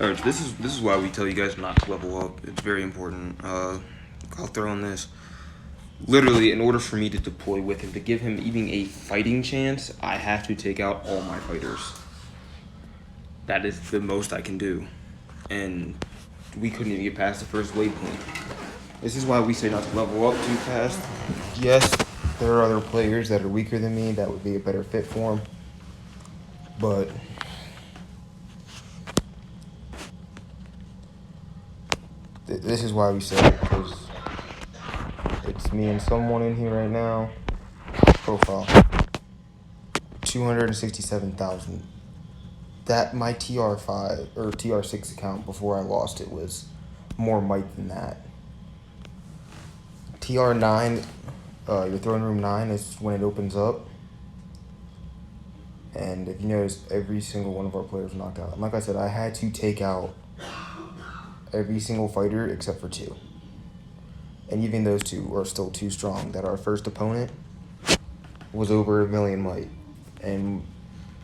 Alright, this is why we tell you guys not to level up. It's very important. I'll throw in this. Literally, in order for me to deploy with him, to give him even a fighting chance, I have to take out all my fighters. That is the most I can do. And we couldn't even get past the first waypoint. This is why we say not to level up too fast. Yes, there are other players that are weaker than me that would be a better fit for him. But this is why we say it, because it's me and someone in here right now. Profile 267,000. That my TR5 or TR6 account before I lost it was more might than that. TR9, your throne room 9 is when it opens up. And if you notice, every single one of our players was knocked out. And like I said, I had to take out every single fighter except for 2. And even those 2 are still too strong. That our first opponent was over a million might. And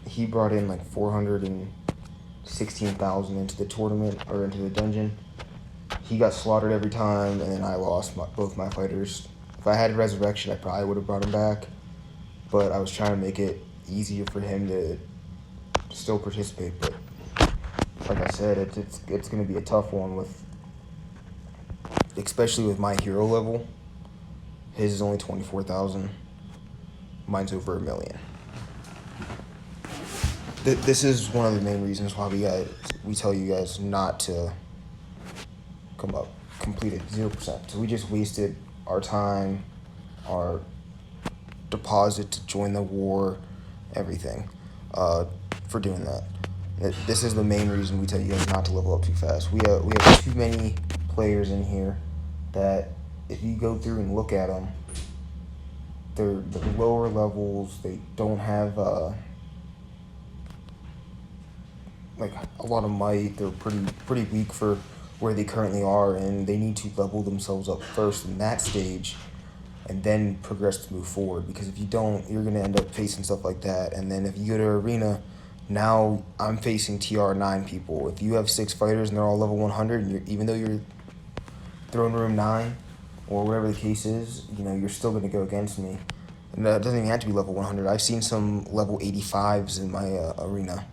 he brought in like 416,000 into the tournament or into the dungeon. He got slaughtered every time, and then I lost both my fighters. If I had Resurrection, I probably would have brought him back. But I was trying to make it easier for him to still participate. But like I said, it's going to be a tough one with, especially with my hero level. His is only 24,000. Mine's over a million. This is one of the main reasons why we tell you guys not to complete it 0%. So we just wasted our time, our deposit to join the war, everything, for doing that. This is the main reason we tell you guys not to level up too fast. We have too many players in here that if you go through and look at them, they're the lower levels. They don't have like a lot of might. They're pretty weak for where they currently are, and they need to level themselves up first in that stage and then progress to move forward, because if you don't, you're going to end up facing stuff like that. And then if you go to arena, now I'm facing TR9 people. If you have 6 fighters and they're all level 100, and even though you're throne room 9 or whatever the case is, you're still going to go against me. And that doesn't even have to be level 100. I've seen some level 85s in my arena.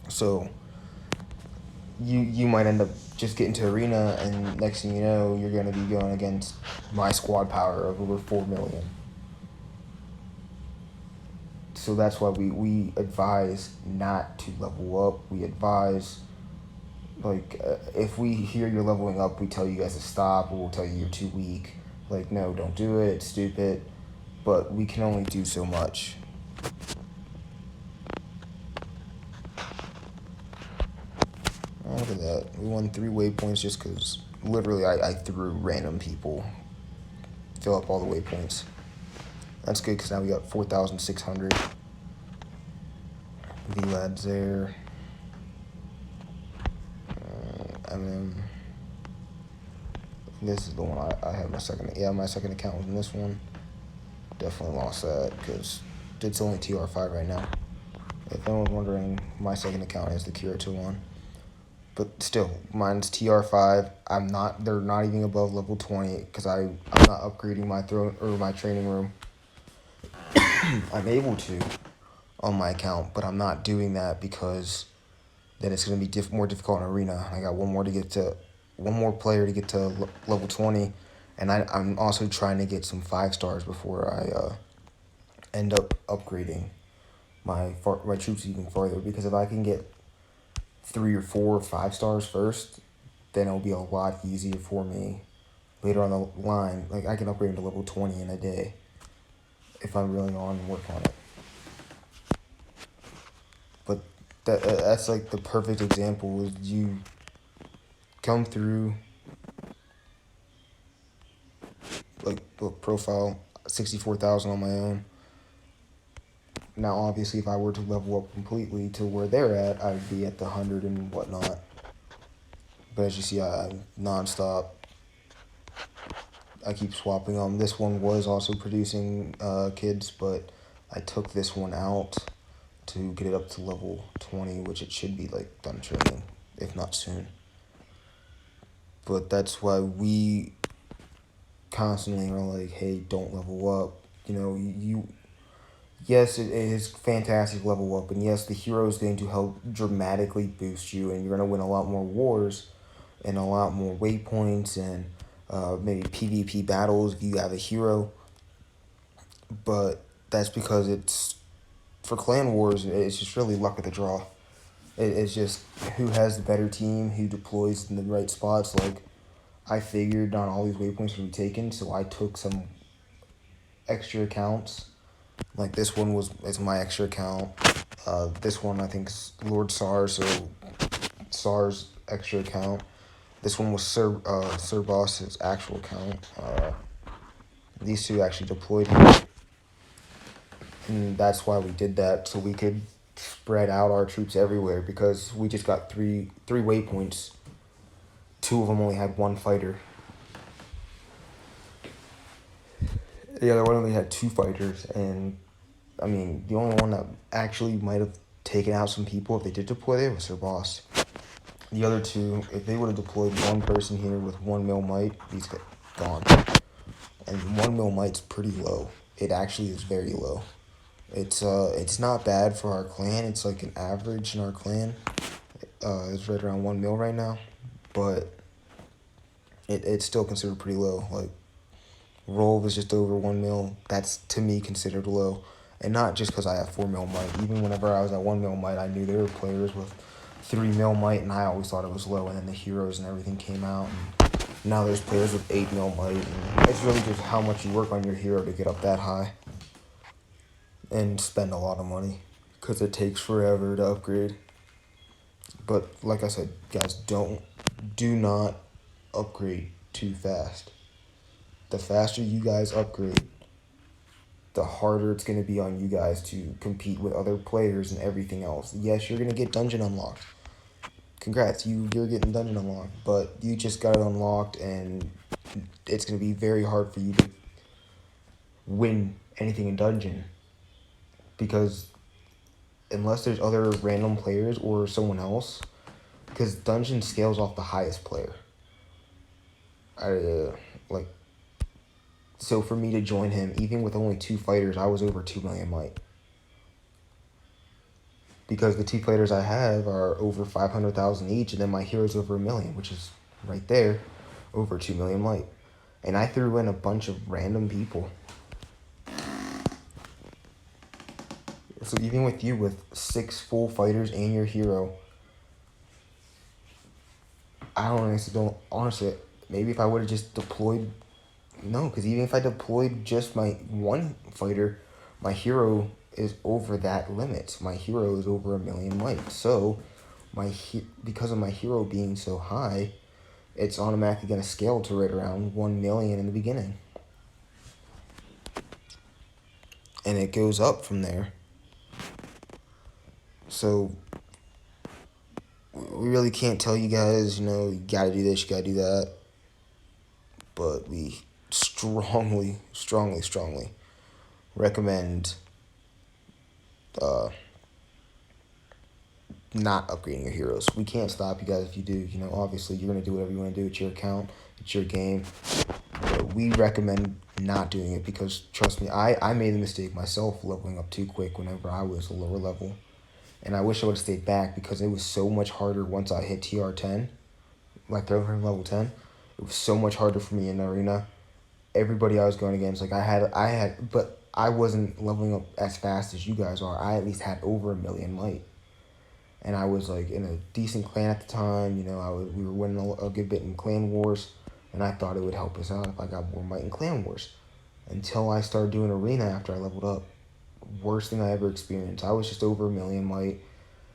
So you might end up just getting to arena, and next thing you know, you're going to be going against my squad power of over 4 million. So that's why we advise not to level up. We advise, if we hear you're leveling up, we tell you guys to stop, or we'll tell you you're too weak. No, don't do it, it's stupid. But we can only do so much. Look at that. We won 3 waypoints just because literally I threw random people. Fill up all the waypoints. That's good because now we got 4,600. VLAD's there. This is the one I have my second. Yeah, my second account was in this one. Definitely lost that because it's only TR5 right now. If anyone's wondering, my second account is the Kirito one. But still, mine's TR5. They're not even above level 20 because I'm not upgrading my throne or my training room. I'm able to on my account, but I'm not doing that because then it's going to be more difficult in arena. I got one more player to get to level 20, and I'm also trying to get some 5 stars before I end up upgrading my troops even farther. Because if I can get 3 or 4 or 5 stars first, then it'll be a lot easier for me later on the line. I can upgrade to level 20 in a day if I'm really on and work on it. But that's the perfect example is you come through, look, profile 64,000 on my own. Now, obviously, if I were to level up completely to where they're at, I'd be at the 100 and whatnot. But as you see, I'm nonstop. I keep swapping them. This one was also producing kids, but I took this one out to get it up to level 20, which it should be done training if not soon. But that's why we constantly are like, hey, don't level up. Yes, it is fantastic level up, and yes, the hero is going to help dramatically boost you, and you're going to win a lot more wars and a lot more waypoints and maybe PvP battles if you have a hero. But that's because it's for clan wars. It's just really luck of the draw. It's just who has the better team, who deploys in the right spots. Like I figured not all these waypoints would be taken, so I took some extra accounts. Like this one is my extra account. This one I think is Lord SAR, so SAR's extra account. This one was Sir Boss's actual account. These two actually deployed here, and that's why we did that, so we could spread out our troops everywhere, because we just got three waypoints. Two of them only had one fighter. The other one only had two fighters, and I mean, the only one that actually might have taken out some people if they did deploy there was Sir Boss. The other two, if they would have deployed one person here with 1 mil might, he's gone. And 1 mil might's pretty low. It actually is very low. It's not bad for our clan. It's like an average in our clan. It's right around 1 mil right now, but it's still considered pretty low. Like Roll was just over 1 mil. That's to me considered low, and not just because I have 4 mil might. Even whenever I was at 1 mil might, I knew there were players with 3 mil might, and I always thought it was low. And then the heroes and everything came out, and now there's players with 8 mil might. And it's really just how much you work on your hero to get up that high, and spend a lot of money, because it takes forever to upgrade. But like I said, guys, do not upgrade too fast. The faster you guys upgrade, the harder it's going to be on you guys to compete with other players and everything else. Yes, you're going to get dungeon unlocked. Congrats, you're getting dungeon unlocked, but you just got it unlocked, and it's going to be very hard for you to win anything in dungeon, because unless there's other random players or someone else, because dungeon scales off the highest player. So for me to join him, even with only 2 fighters, I was over 2 million might. Because the 2 fighters I have are over 500,000 each, and then my hero's over 1 million, which is right there, over 2 million might. And I threw in a bunch of random people. So even with you with 6 full fighters and your hero, honestly, maybe if I would have just deployed, no, because even if I deployed just my one fighter, my hero is over that limit. My hero is over 1 million might. So because of my hero being so high, it's automatically going to scale to right around 1 million in the beginning. And it goes up from there. So we really can't tell you guys, you gotta do this, you gotta do that. But we strongly recommend not upgrading your heroes. We can't stop you guys if you do. Obviously you're gonna do whatever you want to do. It's your account, it's your game. But we recommend not doing it, because trust me, I made the mistake myself leveling up too quick whenever I was a lower level. And I wish I would have stayed back, because it was so much harder once I hit TR10, like level 10. It was so much harder for me in arena. Everybody I was going against, like but I wasn't leveling up as fast as you guys are. I at least had over 1 million might. And I was like in a decent clan at the time. We were winning a good bit in clan wars, and I thought it would help us out if I got more might in clan wars. Until I started doing arena after I leveled up. Worst thing I ever experienced. I was just over 1 million might,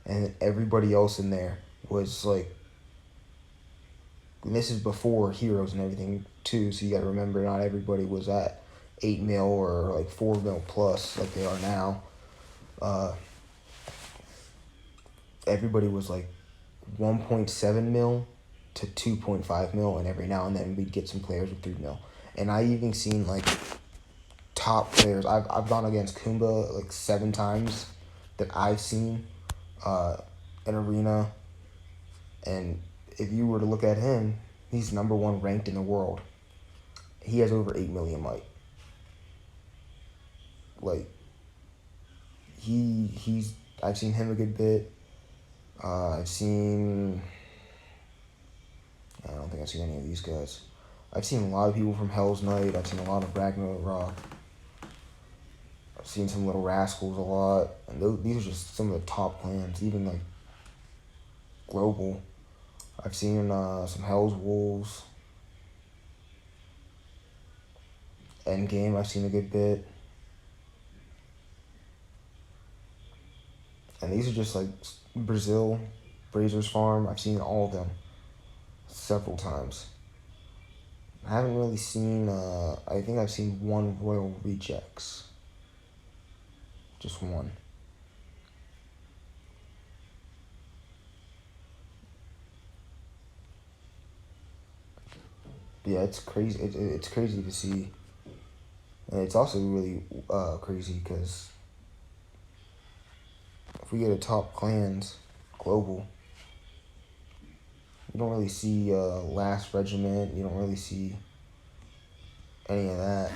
and everybody else in there was like, and this is before heroes and everything too, so you gotta remember, not everybody was at 8 mil or like 4 mil plus like they are now. Everybody was like 1.7 mil to 2.5 mil, and every now and then we'd get some players with 3 mil. And I even seen like top players. I've gone against Kumba like 7 times that I've seen in arena. And if you were to look at him, he's number one ranked in the world. He has over 8 million might. Like, he's I've seen him a good bit. I don't think I've seen any of these guys. I've seen a lot of people from Hell's Night. I've seen a lot of Ragnarok. I've seen some Little Rascals a lot. And these are just some of the top clans, even like global. I've seen some Hell's Wolves. Endgame, I've seen a good bit. And these are just like Brazil, Brazer's Farm. I've seen all of them several times. I haven't really seen, I think I've seen one Royal Rejects. Just one. Yeah, it's crazy. It's crazy to see. And it's also really crazy because if we get a top clans global, you don't really see Last Regiment. You don't really see any of that.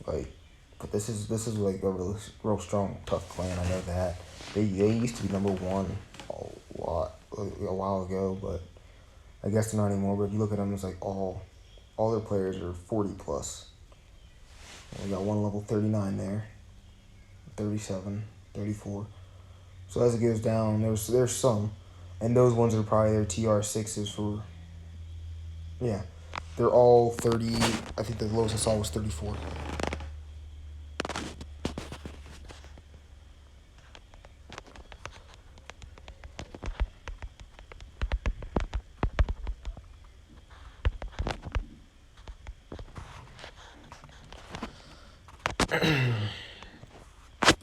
Like, but this is like a real strong, tough clan. I know that they used to be number one a while ago, but I guess they're not anymore. But if you look at them, it's like all their players are 40 plus. We got one level 39 there, 37, 34. So as it goes down, there's some, and those ones are probably their TR6s for. Yeah, they're all 30. I think the lowest I saw was 34.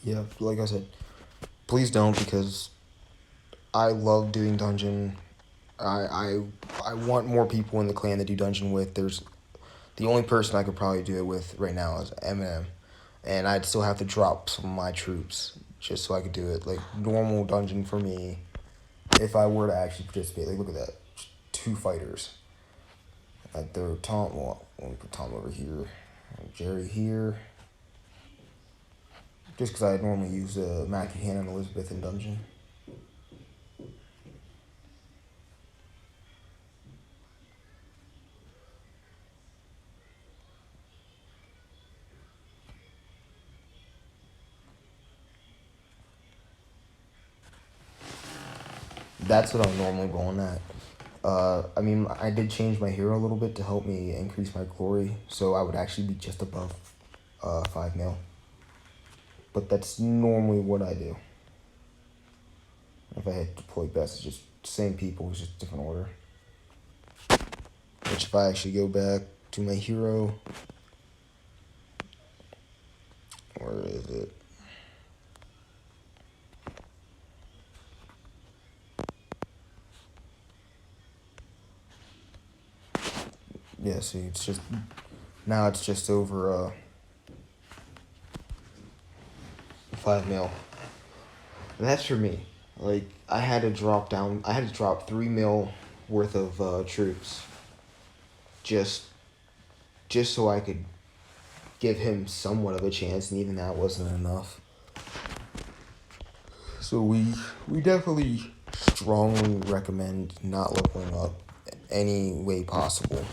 Yeah, like I said, please don't, because I love doing dungeon. I want more people in the clan to do dungeon with. There's the only person I could probably do it with right now is Eminem, and I'd still have to drop some of my troops just so I could do it. Like normal dungeon for me, if I were to actually participate. Like look at that, 2 fighters. I'd throw Tom. Well, let me put Tom over here, and Jerry here. Just because I normally use Mackie Hanna and Elizabeth in dungeon. That's what I'm normally going at. I mean, I did change my hero a little bit to help me increase my glory, so I would actually be just above 5 mil. But that's normally what I do. If I had deploy best, it's just same people, it's just different order. Which if I actually go back to my hero, where is it? Yeah, see, it's just, now it's just over 5 mil. And that's for me. Like, I had to drop 3 mil worth of troops just so I could give him somewhat of a chance, and even that wasn't enough. So we definitely strongly recommend not leveling up any way possible.